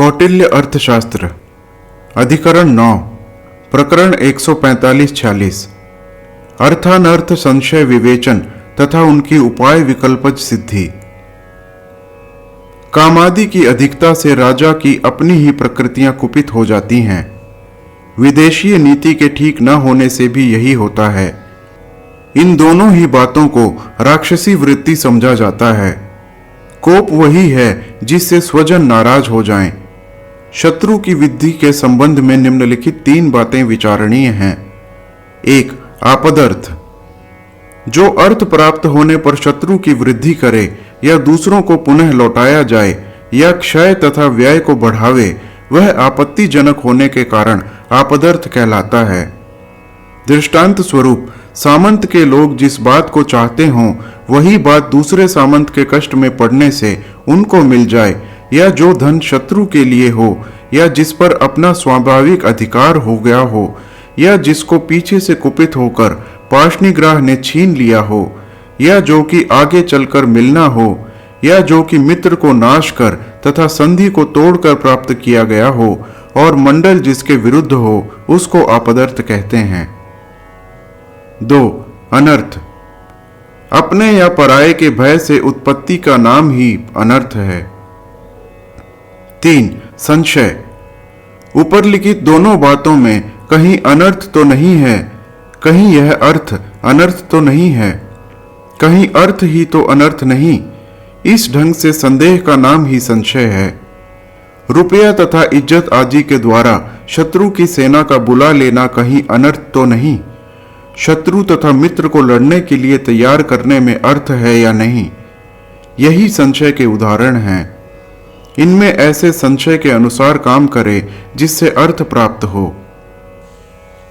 कौटिल्य अर्थशास्त्र अधिकरण 9 प्रकरण 145-46 अर्थानर्थ संशय विवेचन तथा उनकी उपाय विकल्पज सिद्धि। कामादि की अधिकता से राजा की अपनी ही प्रकृतियां कुपित हो जाती हैं। विदेशीय नीति के ठीक न होने से भी यही होता है। इन दोनों ही बातों को राक्षसी वृत्ति समझा जाता है। कोप वही है जिससे स्वजन नाराज हो जाएं। शत्रु की वृद्धि के संबंध में निम्नलिखित 3 बातें विचारणीय हैं। 1. आपदर्थ, जो अर्थ प्राप्त होने पर शत्रु की वृद्धि करे या दूसरों को पुनः लौटाया जाए या क्षय तथा व्यय को बढ़ावे, वह आपत्तिजनक होने के कारण आपदर्थ कहलाता है। दृष्टांत स्वरूप सामंत के लोग जिस बात को चाहते हों वही बात दूसरे सामंत के कष्ट में पड़ने से उनको मिल जाए, या जो धन शत्रु के लिए हो, या जिस पर अपना स्वाभाविक अधिकार हो गया हो, या जिसको पीछे से कुपित होकर पाशनिग्राह ने छीन लिया हो, या जो कि आगे चलकर मिलना हो, या जो कि मित्र को नाश कर तथा संधि को तोड़कर प्राप्त किया गया हो और मंडल जिसके विरुद्ध हो, उसको आपदर्थ कहते हैं। 2. अनर्थ, अपने या पराये के भय से उत्पत्ति का नाम ही अनर्थ है। 3. संशय, ऊपर लिखित दोनों बातों में कहीं अनर्थ तो नहीं है, कहीं यह अर्थ अनर्थ तो नहीं है, कहीं अर्थ ही तो अनर्थ नहीं। इस ढंग से संदेह का नाम ही संशय है। रुपया तथा इज्जत आदि के द्वारा शत्रु की सेना का बुला लेना कहीं अनर्थ तो नहीं। शत्रु तथा मित्र को लड़ने के लिए तैयार करने में अर्थ है या नहीं, यही संशय के उदाहरण हैं। इनमें ऐसे संशय के अनुसार काम करे जिससे अर्थ प्राप्त हो।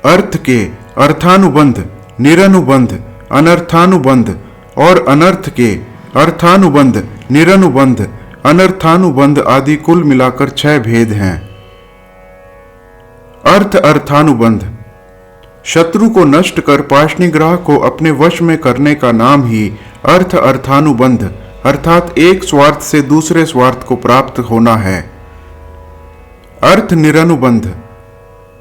अर्थ के अर्थानुबंध, निरनुबंध, अनर्थानुबंध और अनर्थ के अर्थानुबंध, निरनुबंध, अनर्थानुबंध आदि कुल मिलाकर 6 भेद हैं। अर्थ अर्थानुबंध, शत्रु को नष्ट कर पाशनिग्राह को अपने वश में करने का नाम ही अर्थ अर्थानुबंध अर्थात एक स्वार्थ से दूसरे स्वार्थ को प्राप्त होना है। अर्थ निरनुबंध,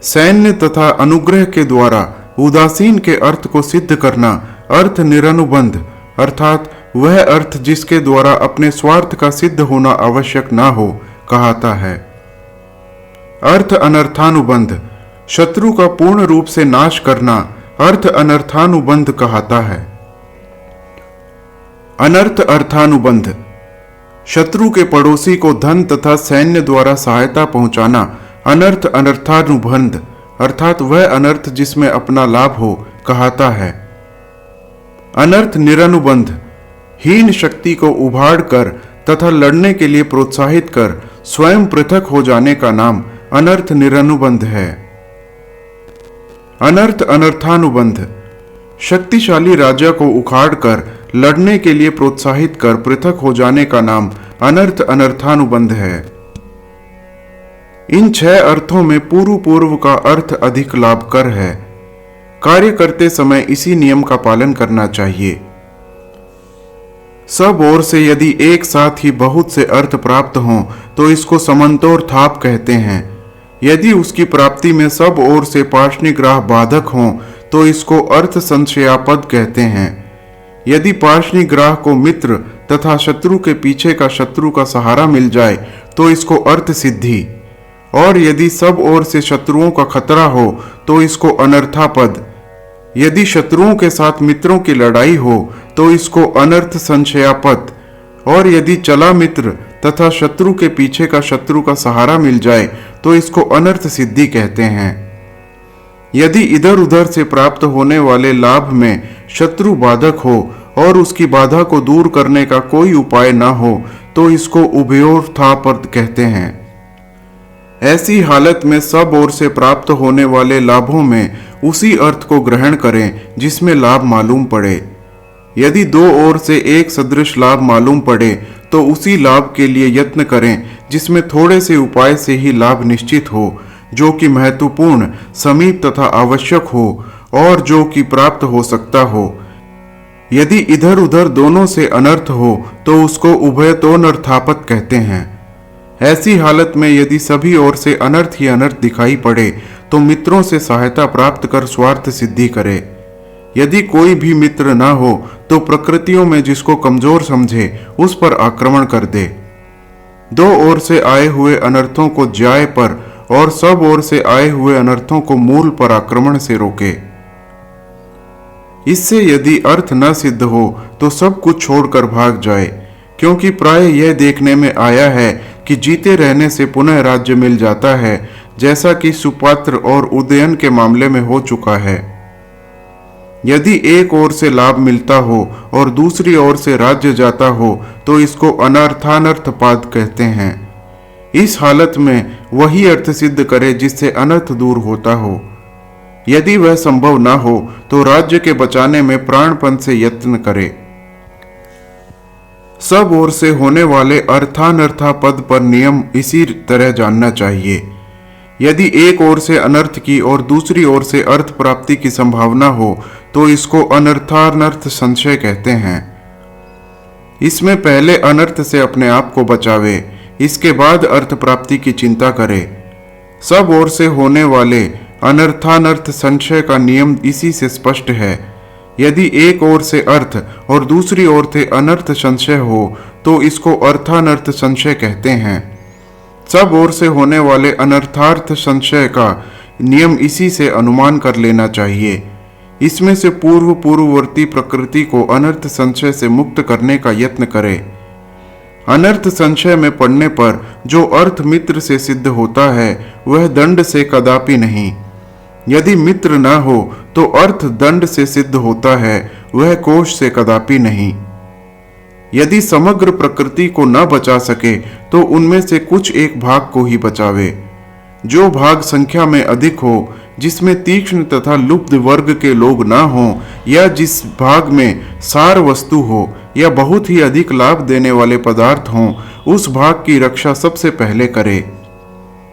सैन्य तथा अनुग्रह के द्वारा उदासीन के अर्थ को सिद्ध करना अर्थ निरनुबंध अर्थात वह अर्थ जिसके द्वारा अपने स्वार्थ का सिद्ध होना आवश्यक ना हो कहता है। अर्थ अनर्थानुबंध, शत्रु का पूर्ण रूप से नाश करना अर्थ अनर्थानुबंध कहता है। अनर्थ अर्थानुबंध, शत्रु के पड़ोसी को धन तथा सैन्य द्वारा सहायता पहुंचाना अनर्थ अनर्थानुबंध अर्थात वह अनर्थ जिसमें अपना लाभ हो कहता है। अनर्थ निरनुबंध, हीन शक्ति को उभाड़ कर तथा लड़ने के लिए प्रोत्साहित कर स्वयं पृथक हो जाने का नाम अनर्थ निरनुबंध है। अनर्थ अनर्थानुबंध, शक्तिशाली राजा को उखाड़ कर लड़ने के लिए प्रोत्साहित कर पृथक हो जाने का नाम अनर्थ अनर्थानुबंध है। इन 6 अर्थों में पूर्व का अर्थ अधिक लाभकर है। कार्य करते समय इसी नियम का पालन करना चाहिए। सब ओर से यदि एक साथ ही बहुत से अर्थ प्राप्त हों तो इसको समन्तोरथाप कहते हैं। यदि उसकी प्राप्ति में सब ओर से पाशनिग्राह बाधक हों तो इसको अर्थ संशयापद कहते हैं। यदि पाशनिग्राह को मित्र तथा शत्रु के पीछे का शत्रु का सहारा मिल जाए तो इसको अर्थ सिद्धि, और यदि सब ओर से शत्रुओं का खतरा हो तो इसको अनर्थापद। यदि शत्रुओं के साथ मित्रों की लड़ाई हो तो इसको अनर्थ संशयापद, और यदि चला मित्र तथा शत्रु के पीछे का शत्रु का सहारा मिल जाए तो इसको अनर्थ सिद्धि कहते हैं। यदि इधर उधर से प्राप्त होने वाले लाभ में शत्रु बाधक हो और उसकी बाधा को दूर करने का कोई उपाय न हो तो इसको उभयोर्थापद कहते हैं। ऐसी हालत में सब ओर से प्राप्त होने वाले लाभों में उसी अर्थ को ग्रहण करें जिसमें लाभ मालूम पड़े। यदि 2 ओर से एक सदृश लाभ मालूम पड़े तो उसी लाभ के लिए यत्न करें जिसमें थोड़े से उपाय से ही लाभ निश्चित हो, जो कि महत्वपूर्ण, समीप तथा आवश्यक हो और जो कि प्राप्त हो सकता हो। यदि इधर उधर दोनों से अनर्थ हो तो उसको उभयतोनर्थापद कहते हैं। ऐसी हालत में यदि सभी ओर से अनर्थ ही अनर्थ दिखाई पड़े तो मित्रों से सहायता प्राप्त कर स्वार्थ सिद्धि करे। यदि कोई भी मित्र ना हो तो प्रकृतियों में जिसको कमजोर समझे उस पर आक्रमण कर दे। दो ओर से आए हुए अनर्थों को ज्याय पर और सब ओर से आए हुए अनर्थों को मूल पर आक्रमण से रोके। इससे यदि अर्थ न सिद्ध हो तो सब कुछ छोड़कर भाग जाए, क्योंकि प्राय यह देखने में आया है कि जीते रहने से पुनः राज्य मिल जाता है, जैसा कि सुपात्र और उदयन के मामले में हो चुका है। यदि एक ओर से लाभ मिलता हो और दूसरी ओर से राज्य जाता हो तो इसको अनर्थानर्थपाद कहते हैं। इस हालत में वही अर्थ सिद्ध करे जिससे अनर्थ दूर होता हो। यदि वह संभव ना हो तो राज्य के बचाने में प्राणपण से यत्न करे। सब ओर से होने वाले अर्थानर्थापद पर नियम इसी तरह जानना चाहिए। यदि एक ओर से अनर्थ की और दूसरी ओर से अर्थ प्राप्ति की संभावना हो तो इसको अनर्थानर्थ संशय कहते हैं। इसमें पहले अनर्थ से अपने आप को बचावे, इसके बाद अर्थ प्राप्ति की चिंता करे। सब ओर से होने वाले अनर्थानर्थ संशय का नियम इसी से स्पष्ट है। यदि एक ओर से अर्थ और दूसरी ओर से अनर्थ संशय हो तो इसको अर्थानर्थ संशय कहते हैं। सब ओर से होने वाले अनर्थार्थ संशय का नियम इसी से अनुमान कर लेना चाहिए। इसमें से पूर्ववर्ती प्रकृति को अनर्थ संशय से मुक्त करने का यत्न करे। अनर्थ संशय में पड़ने पर जो अर्थ मित्र से सिद्ध होता है वह दंड से कदापि नहीं। यदि मित्र न हो तो अर्थ दंड से सिद्ध होता है, वह कोश से कदापि नहीं। यदि समग्र प्रकृति को न बचा सके तो उनमें से कुछ एक भाग को ही बचावे। जो भाग संख्या में अधिक हो, जिसमें तीक्ष्ण तथा लुब्ध वर्ग के लोग ना हों, या जिस भाग में सार वस्तु हो या बहुत ही अधिक लाभ देने वाले पदार्थ हों, उस भाग की रक्षा सबसे पहले करे।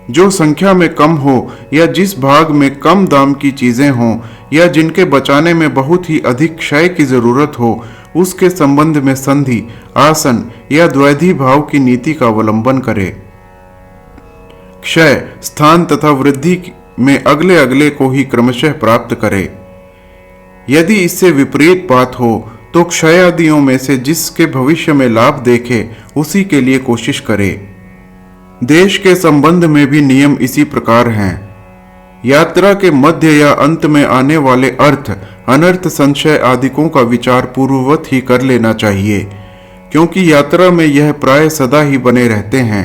जो संख्या में कम हो या जिस भाग में कम दाम की चीजें हों या जिनके बचाने में बहुत ही अधिक क्षय की जरूरत हो, उसके संबंध में संधि, आसन या द्वैधी भाव की नीति का अवलंबन करे। क्षय, स्थान तथा वृद्धि में अगले अगले को ही क्रमशः प्राप्त करे। यदि इससे विपरीत बात हो तो क्षय आदियों में से जिसके भविष्य में लाभ देखे उसी के लिए कोशिश करे। देश के संबंध में भी नियम इसी प्रकार हैं। यात्रा के मध्य या अंत में आने वाले अर्थ अनर्थ संशय आदिकों का विचार पूर्ववत ही कर लेना चाहिए, क्योंकि यात्रा में यह प्राय सदा ही बने रहते हैं।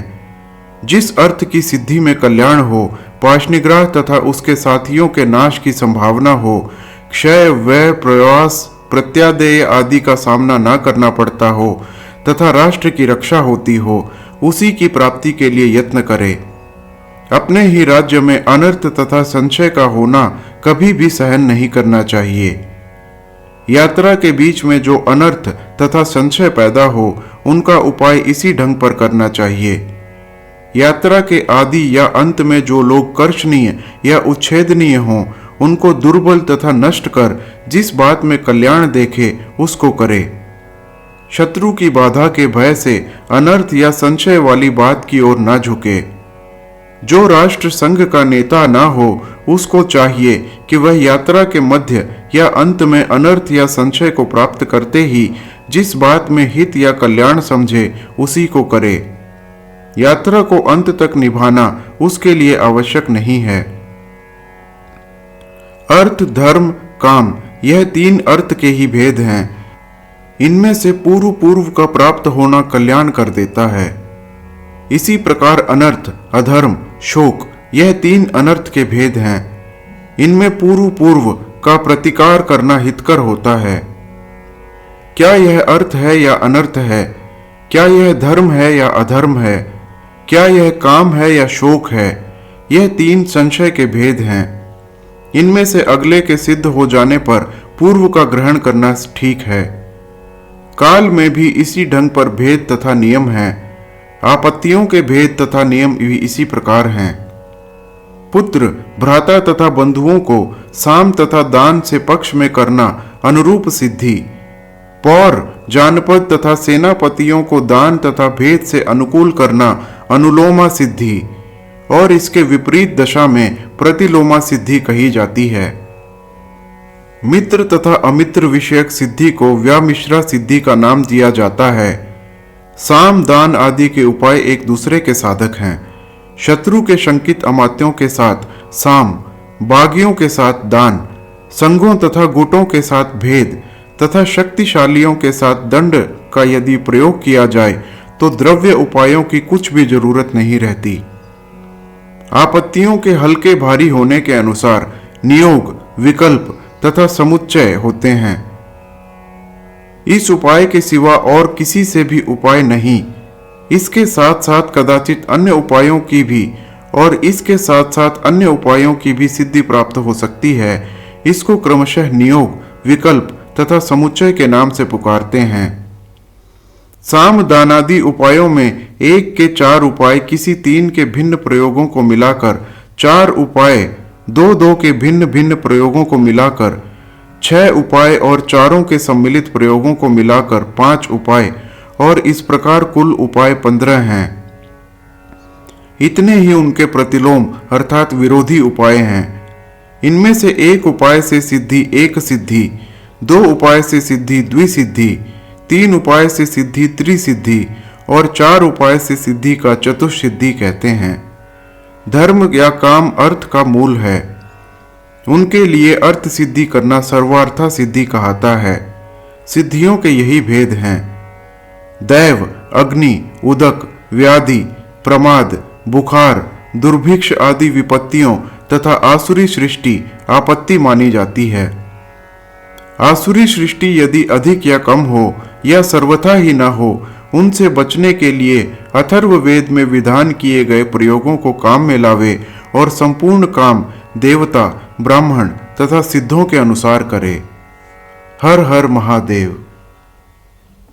जिस अर्थ की सिद्धि में कल्याण हो, पाशनिग्रह तथा उसके साथियों के नाश की संभावना हो, क्षय, व्यय, प्रयास, प्रत्यादेय आदि का सामना न करना पड़ता हो तथा राष्ट्र की रक्षा होती हो, उसी की प्राप्ति के लिए यत्न करे। अपने ही राज्य में अनर्थ तथा संशय का होना कभी भी सहन नहीं करना चाहिए। यात्रा के बीच में जो अनर्थ तथा संशय पैदा हो, उनका उपाय इसी ढंग पर करना चाहिए। यात्रा के आदि या अंत में जो लोग कर्षणीय या उच्छेदनीय हों, उनको दुर्बल तथा नष्ट कर जिस बात में कल्याण देखे उसको करे। शत्रु की बाधा के भय से अनर्थ या संशय वाली बात की ओर न झुके। जो राष्ट्र संघ का नेता ना हो, उसको चाहिए कि वह यात्रा के मध्य या अंत में अनर्थ या संशय को प्राप्त करते ही जिस बात में हित या कल्याण समझे उसी को करे। यात्रा को अंत तक निभाना उसके लिए आवश्यक नहीं है। अर्थ, धर्म, काम, यह तीन अर्थ के ही भेद हैं। इनमें से पूर्व का प्राप्त होना कल्याण कर देता है। इसी प्रकार अनर्थ, अधर्म, शोक, यह तीन अनर्थ के भेद हैं। इनमें पूर्व का प्रतिकार करना हितकर होता है। क्या यह अर्थ है या अनर्थ है? क्या यह धर्म है या अधर्म है? क्या यह काम है या शोक है? यह तीन संशय के भेद हैं। इनमें से अगले के सिद्ध हो जाने पर पूर्व का ग्रहण करना ठीक है। काल में भी इसी ढंग पर भेद तथा नियम है। आपत्तियों के भेद तथा नियम भी इसी प्रकार हैं। पुत्र, भ्राता तथा बंधुओं को साम तथा दान से पक्ष में करना अनुरूप सिद्धि, पौर, जानपद तथा सेनापतियों को दान तथा भेद से अनुकूल करना अनुलोमा सिद्धि और इसके विपरीत दशा में प्रतिलोमा सिद्धि कही जाती है। मित्र तथा अमित्र विषयक सिद्धि को व्यामिश्रा सिद्धि का नाम दिया जाता है। साम दान आदि के उपाय एक दूसरे के साधक हैं। शत्रु के शंकित अमात्यों के साथ साम, बागियों के साथ दान, संघों तथा गुटों के साथ भेद तथा शक्तिशालियों के साथ दंड का यदि प्रयोग किया जाए तो द्रव्य उपायों की कुछ भी जरूरत नहीं रहती। आपत्तियों के हल्के भारी होने के अनुसार नियोग, विकल्प तथा समुच्चय होते हैं। इस उपाय के सिवा और किसी से भी उपाय नहीं। इसके साथ साथ कदाचित अन्य उपायों की भी और इसके साथ साथ अन्य उपायों की भी सिद्धि प्राप्त हो सकती है। इसको क्रमशः नियोग, विकल्प तथा समुच्चय के नाम से पुकारते हैं। साम दानादि उपायों में एक के 4 उपाय किसी 3 के भिन्न प्रयोगों को मिलाकर 4 उपाय, 2 के भिन्न भिन्न प्रयोगों को मिलाकर 6 उपाय और चारों के सम्मिलित प्रयोगों को मिलाकर 5 उपाय और इस प्रकार कुल उपाय 15 हैं। इतने ही उनके प्रतिलोम अर्थात विरोधी उपाय हैं। इनमें से एक उपाय से सिद्धि एक सिद्धि, 2 उपाय से सिद्धि द्विसिद्धि, 3 उपाय से सिद्धि त्रिसिद्धि और 4 उपाय से सिद्धि का चतुष्सिद्धि कहते हैं। धर्म या काम अर्थ का मूल है। उनके लिए अर्थ सिद्धि करना सर्वार्था सिद्धि कहता है। सिद्धियों के यही भेद हैं। दैव, अग्नि, उदक, व्याधि, प्रमाद, बुखार, दुर्भिक्ष आदि विपत्तियों तथा आसुरी सृष्टि आपत्ति मानी जाती है। आसुरी सृष्टि यदि अधिक या कम हो या सर्वथा ही न हो, उनसे बचने के लिए अथर्ववेद में विधान किए गए प्रयोगों को काम में लावे और संपूर्ण काम देवता, ब्राह्मण तथा सिद्धों के अनुसार करे। हर हर महादेव।